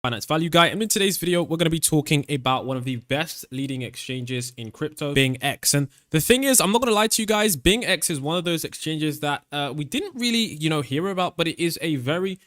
Finance Value Guy, and in today's video we're going to be talking about one of the best leading exchanges in crypto, BingX. And the thing is, I'm not going to lie to you guys, BingX is one of those exchanges that we didn't really hear about, but it is a very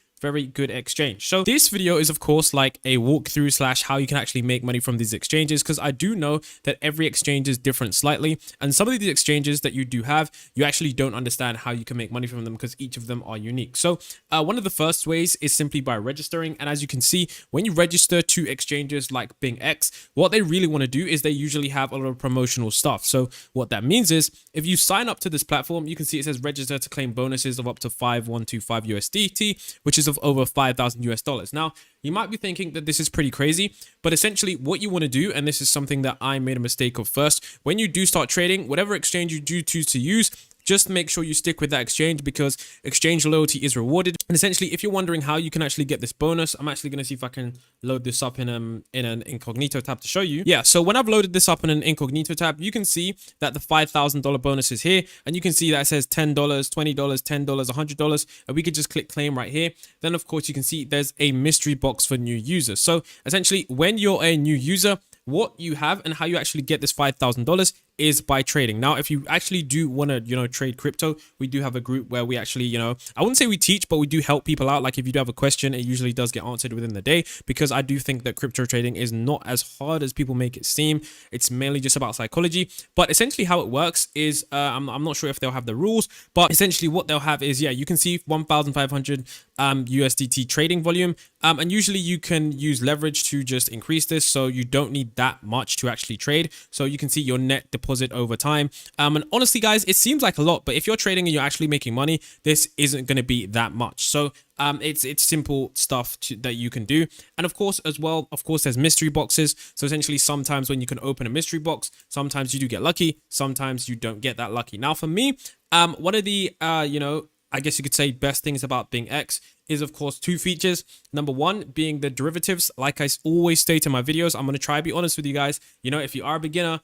good exchange. So this video is of course like a walkthrough slash how you can actually make money from these exchanges, because I do know that every exchange is different slightly, and some of these exchanges that you do have, you actually don't understand how you can make money from them because each of them are unique. So one of the first ways is simply by registering, and as you can see, when you register to exchanges like BingX, what they really want to do is they usually have a lot of promotional stuff. So what that means is if you sign up to this platform, you can see it says register to claim bonuses of up to 5125 USDT, which is of over 5,000 US dollars. Now, you might be thinking that this is pretty crazy, but essentially what you want to do, and this is something that I made a mistake of first, when you do start trading, whatever exchange you do choose to use, just make sure you stick with that exchange because exchange loyalty is rewarded. And essentially, if you're wondering how you can actually get this bonus, I'm actually going to see if I can load this up in an incognito tab to show you. Yeah, so when I've loaded this up in an incognito tab, you can see that the $5,000 bonus is here, and you can see that it says $10, $20, $10, $100, and we could just click claim right here. Then of course you can see there's a mystery box for new users. So essentially, when you're a new user, what you have and how you actually get this $5,000 is by trading. Now, if you actually do want to, trade crypto, we do have a group where we actually, I wouldn't say we teach, but we do help people out. Like if you do have a question, it usually does get answered within the day, because I do think that crypto trading is not as hard as people make it seem. It's mainly just about psychology. But essentially how it works is, I'm not sure if they'll have the rules, but essentially what they'll have is, yeah, you can see 1,500 USDT trading volume. And usually you can use leverage to just increase this. So you don't need that much to actually trade. So you can see your net deposit over time. And honestly, guys, it seems like a lot, but if you're trading and you're actually making money, this isn't going to be that much. So it's simple stuff that you can do. And of course, as well, there's mystery boxes. So essentially, sometimes when you can open a mystery box, sometimes you do get lucky, sometimes you don't get that lucky. Now, for me, one of the, I guess you could say best things about BingX is of course two features. Number one being the derivatives. Like I always state in my videos, I'm going to try to be honest with you guys. If you are a beginner,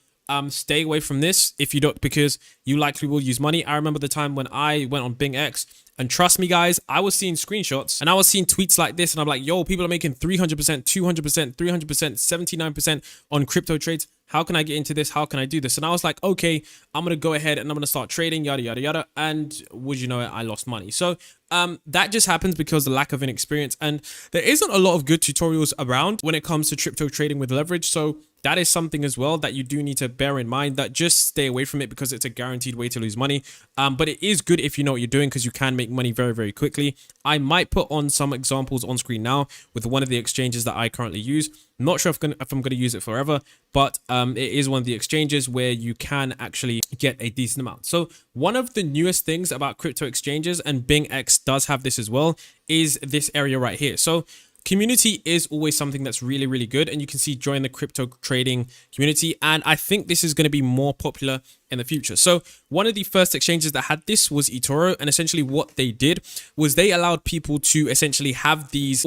stay away from this if you don't, because you likely will use money. I remember the time when I went on BingX, and trust me guys, I was seeing screenshots and I was seeing tweets like this, and I'm like, yo, people are making 300%, 200%, 300%, 79% on crypto trades. How can I get into this? How can I do this? And I was like, okay, I'm going to go ahead and I'm going to start trading, yada, yada, yada. And would you know it, I lost money. So that just happens because of the lack of inexperience. And there isn't a lot of good tutorials around when it comes to crypto trading with leverage. So that is something as well that you do need to bear in mind, that just stay away from it because it's a guaranteed way to lose money. But it is good if you know what you're doing, because you can make money very quickly. I might put on some examples on screen now with one of the exchanges that I currently use. I'm not sure if I'm going to use it forever, but it is one of the exchanges where you can actually get a decent amount. So one of the newest things about crypto exchanges, and BingX does have this as well, is this area right here. So community is always something that's really good, and you can see join the crypto trading community, and I think this is going to be more popular in the future. So one of the first exchanges that had this was eToro, and essentially what they did was they allowed people to essentially have these,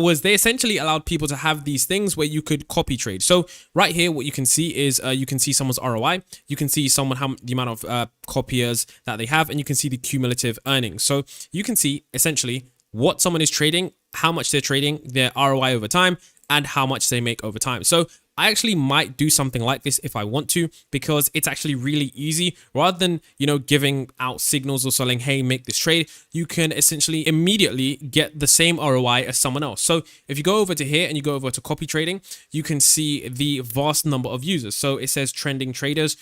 things where you could copy trade. So right here, what you can see is you can see someone's ROI, you can see the amount of copiers that they have, and you can see the cumulative earnings. So you can see essentially what someone is trading, how much they're trading, their ROI over time, and how much they make over time. So I actually might do something like this if I want to, because it's actually really easy. Rather than, giving out signals or selling, hey, make this trade, you can essentially immediately get the same ROI as someone else. So if you go over to here and you go over to copy trading, you can see the vast number of users. So it says trending traders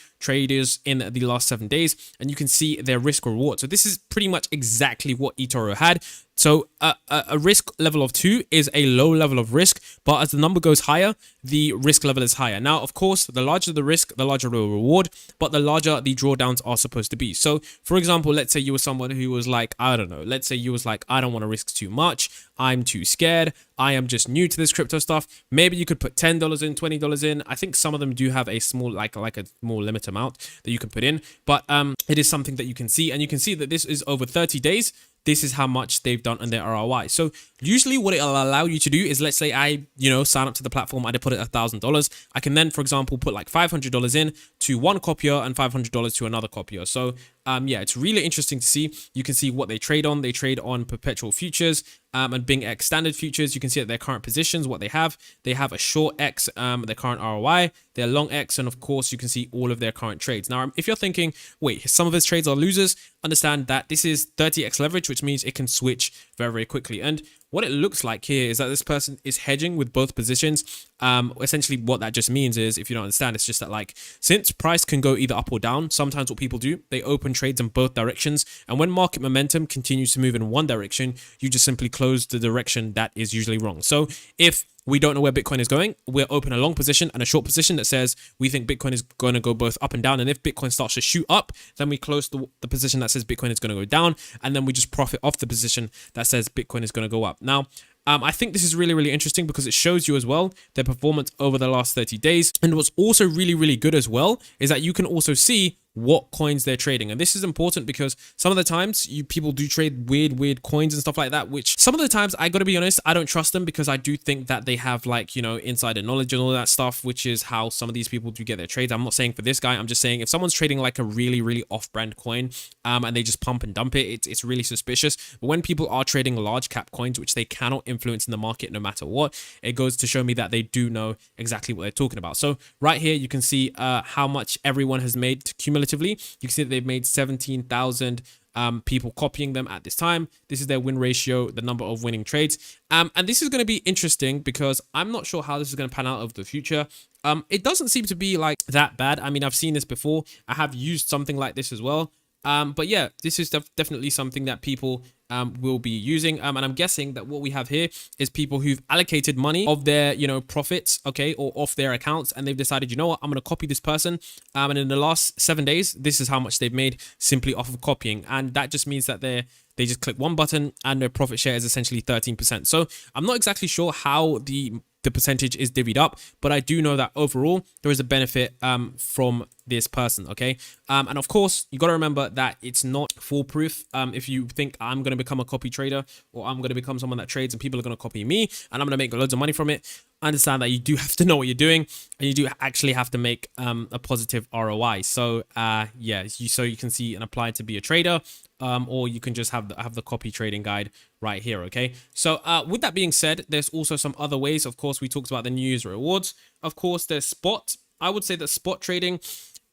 in the last 7 days, and you can see their risk reward. So this is pretty much exactly what eToro had. So a risk level of 2 is a low level of risk, but as the number goes higher, the risk level is higher. Now, of course, the larger the risk, the larger the reward, but the larger the drawdowns are supposed to be. So, for example, let's say you were someone who was like, I don't know, let's say you was like, I don't want to risk too much. I'm too scared. I am just new to this crypto stuff. Maybe you could put $10 in, $20 in. I think some of them do have a small, like a more limit amount that you can put in, but it is something that you can see, and you can see that this is over 30 days. This is how much they've done on their ROI. So usually what it'll allow you to do is, let's say I, sign up to the platform, I put it $1,000. I can then, for example, put like $500 in to one copier and $500 to another copier. So Yeah, it's really interesting to see. You can see what they trade on. They trade on perpetual futures and BingX standard futures. You can see at their current positions, what they have. They have a short X, their current ROI, their long X, and of course, you can see all of their current trades. Now, if you're thinking, wait, some of his trades are losers, understand that this is 30x leverage, which means it can switch very, very quickly. And what it looks like here is that this person is hedging with both positions. Essentially, what that just means is, if you don't understand, it's just that, like, since price can go either up or down, sometimes what people do, they open trades in both directions. And when market momentum continues to move in one direction, you just simply close the direction that is usually wrong. So if we don't know where Bitcoin is going, we'll open a long position and a short position that says we think Bitcoin is going to go both up and down. And if Bitcoin starts to shoot up, then we close the position that says Bitcoin is going to go down. And then we just profit off the position that says Bitcoin is going to go up. Now, I think this is really, really interesting because it shows you as well their performance over the last 30 days. And what's also really, really good as well is that you can also see what coins they're trading. And this is important because some of the times people do trade weird coins and stuff like that, which some of the times, I gotta be honest, I don't trust them because I do think that they have, like, you know, insider knowledge and all that stuff, which is how some of these people do get their trades. I'm not saying for this guy, I'm just saying if someone's trading like a really, really off-brand coin and they just pump and dump it, it's really suspicious. But when people are trading large cap coins, which they cannot influence in the market no matter what, it goes to show me that they do know exactly what they're talking about. So right here, you can see how much everyone has made cumulatively. You can see that they've made 17,000 people copying them at this time. This is their win ratio, the number of winning trades. And this is going to be interesting because I'm not sure how this is going to pan out over the future. It doesn't seem to be like that bad. I mean, I've seen this before. I have used something like this as well. But yeah, this is definitely something that people will be using. And I'm guessing that what we have here is people who've allocated money of their, you know, profits, okay, or off their accounts. And they've decided, you know what, I'm going to copy this person. And in the last 7 days, this is how much they've made simply off of copying. And that just means that they just click one button and their profit share is essentially 13%. So I'm not exactly sure how the percentage is divvied up, but I do know that overall there is a benefit from this person, okay? And of course, you got to remember that it's not foolproof. If you think I'm going to become a copy trader or I'm going to become someone that trades and people are going to copy me and I'm going to make loads of money from it, understand that you do have to know what you're doing and you do actually have to make a positive ROI. So yeah, so you can see and apply to be a trader, or you can just have the copy trading guide right here, okay? So with that being said, there's also some other ways. Of course, we talked about the new user rewards. Of course, there's spot. I would say that spot trading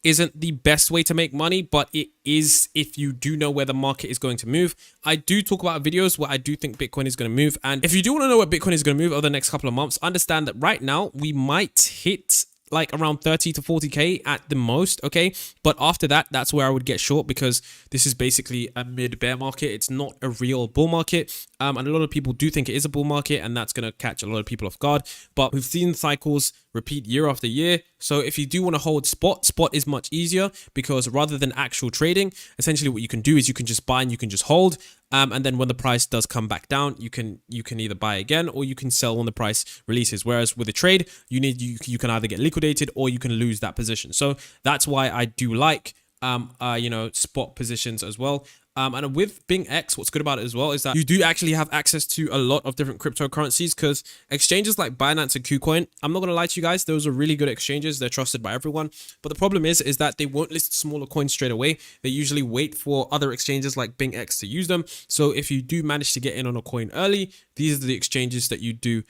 isn't the best way to make money, but it is if you do know where the market is going to move. I do talk about videos where I do think Bitcoin is going to move. And if you do want to know where Bitcoin is going to move over the next couple of months, understand that right now we might hit like around 30 to 40K at the most, okay? But after that, that's where I would get short because this is basically a mid-bear market. It's not a real bull market. And a lot of people do think it is a bull market, and that's going to catch a lot of people off guard. But we've seen cycles repeat year after year. So if you do want to hold spot is much easier because rather than actual trading, essentially what you can do is you can just buy and you can just hold. And then when the price does come back down, you can either buy again or you can sell when the price releases. Whereas with a trade, you can either get liquidated or you can lose that position. So that's why I do like you know, spot positions as well. And with BingX, what's good about it as well is that you do actually have access to a lot of different cryptocurrencies because exchanges like Binance and KuCoin, I'm not going to lie to you guys, those are really good exchanges. They're trusted by everyone. But the problem is that they won't list smaller coins straight away. They usually wait for other exchanges like BingX to use them. So if you do manage to get in on a coin early, these are the exchanges that you do